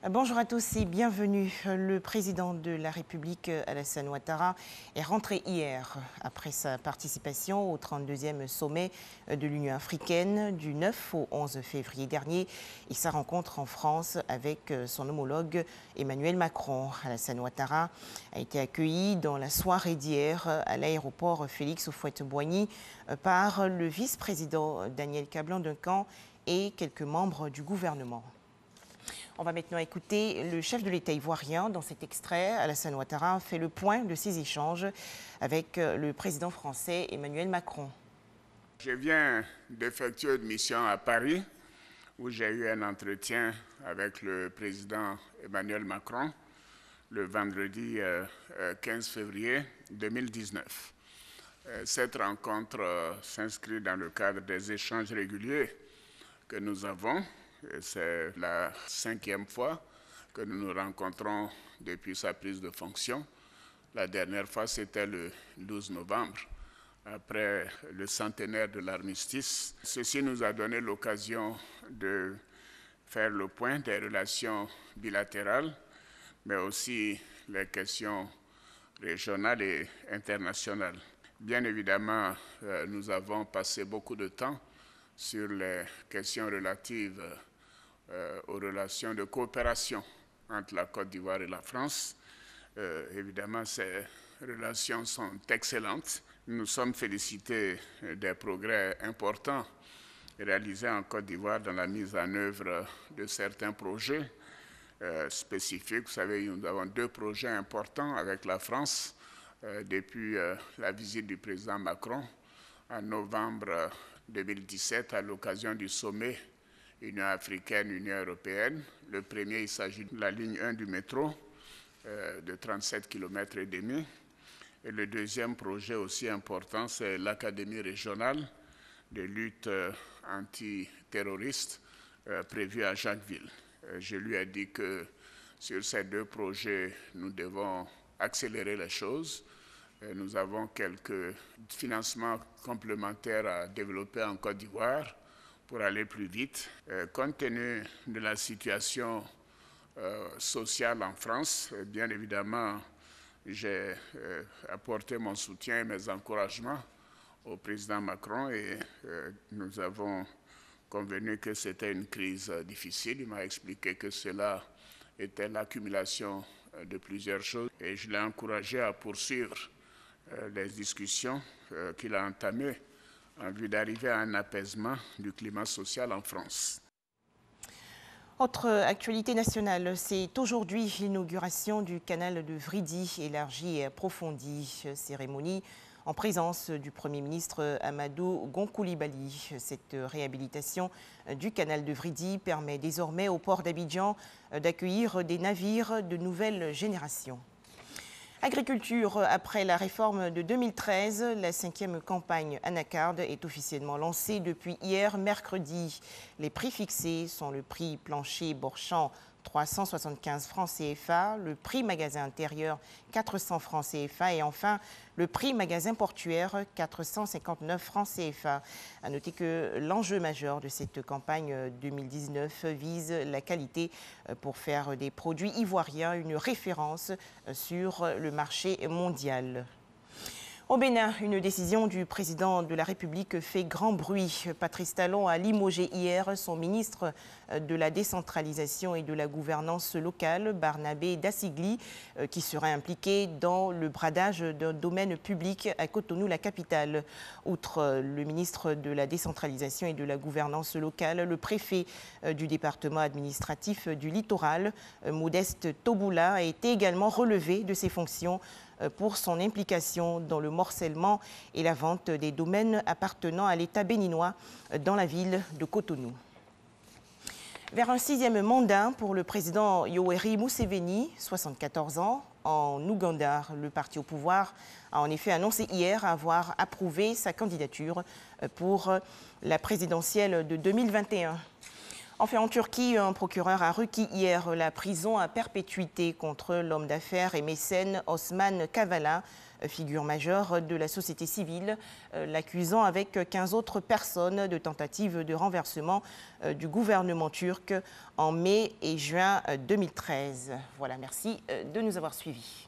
Bonjour à tous et bienvenue. Le président de la République, Alassane Ouattara, est rentré hier après sa participation au 32e sommet de l'Union africaine du 9 au 11 février dernier et sa rencontre en France avec son homologue Emmanuel Macron. Alassane Ouattara a été accueilli dans la soirée d'hier à l'aéroport Félix Houphouët-Boigny par le vice-président Daniel Kablan-Duncan et quelques membres du gouvernement. On va maintenant écouter le chef de l'État ivoirien. Dans cet extrait, Alassane Ouattara fait le point de ses échanges avec le président français Emmanuel Macron. Je viens d'effectuer une mission à Paris où j'ai eu un entretien avec le président Emmanuel Macron le vendredi 15 février 2019. Cette rencontre s'inscrit dans le cadre des échanges réguliers que nous avons. C'est la 5e fois que nous nous rencontrons depuis sa prise de fonction. La dernière fois, c'était le 12 novembre, après le centenaire de l'armistice. Ceci nous a donné l'occasion de faire le point des relations bilatérales, mais aussi les questions régionales et internationales. Bien évidemment, nous avons passé beaucoup de temps sur les questions relatives aux relations de coopération entre la Côte d'Ivoire et la France. Évidemment, ces relations sont excellentes. Nous sommes félicités des progrès importants réalisés en Côte d'Ivoire dans la mise en œuvre de certains projets spécifiques. Vous savez, nous avons 2 projets importants avec la France depuis la visite du président Macron en novembre 2017 à l'occasion du sommet Union africaine, Union européenne. Le premier, il s'agit de la ligne 1 du métro de 37 km et demi. Et le deuxième projet aussi important, c'est l'Académie régionale de lutte antiterroriste prévue à Jacquesville. Je lui ai dit que sur ces 2 projets, nous devons accélérer les choses. Nous avons quelques financements complémentaires à développer en Côte d'Ivoire pour aller plus vite. Compte tenu de la situation sociale en France, bien évidemment, j'ai apporté mon soutien et mes encouragements au président Macron et nous avons convenu que c'était une crise difficile. Il m'a expliqué que cela était l'accumulation de plusieurs choses et je l'ai encouragé à poursuivre les discussions qu'il a entamées en vue d'arriver à un apaisement du climat social en France. Autre actualité nationale, c'est aujourd'hui l'inauguration du canal de Vridi, élargi et approfondi. Cérémonie en présence du Premier ministre Amadou Gon Coulibaly. Cette réhabilitation du canal de Vridi permet désormais au port d'Abidjan d'accueillir des navires de nouvelle génération. Agriculture, après la réforme de 2013, la 5e campagne anacarde est officiellement lancée depuis hier, mercredi. Les prix fixés sont le prix plancher Borchamp, 375 francs CFA, le prix magasin intérieur, 400 francs CFA et enfin le prix magasin portuaire, 459 francs CFA. À noter que l'enjeu majeur de cette campagne 2019 vise la qualité pour faire des produits ivoiriens une référence sur le marché mondial. Au Bénin, une décision du président de la République fait grand bruit. Patrice Talon a limogé hier son ministre de la décentralisation et de la gouvernance locale, Barnabé Dassigli, qui serait impliqué dans le bradage d'un domaine public à Cotonou, la capitale. Outre le ministre de la décentralisation et de la gouvernance locale, le préfet du département administratif du littoral, Modeste Toboula, a été également relevé de ses fonctions pour son implication dans le morcellement et la vente des domaines appartenant à l'État béninois dans la ville de Cotonou. Vers un 6e mandat pour le président Yoweri Museveni, 74 ans, en Ouganda. Le parti au pouvoir a en effet annoncé hier avoir approuvé sa candidature pour la présidentielle de 2021. Enfin, en Turquie, un procureur a requis hier la prison à perpétuité contre l'homme d'affaires et mécène Osman Kavala, figure majeure de la société civile, l'accusant avec 15 autres personnes de tentative de renversement du gouvernement turc en mai et juin 2013. Voilà, merci de nous avoir suivis.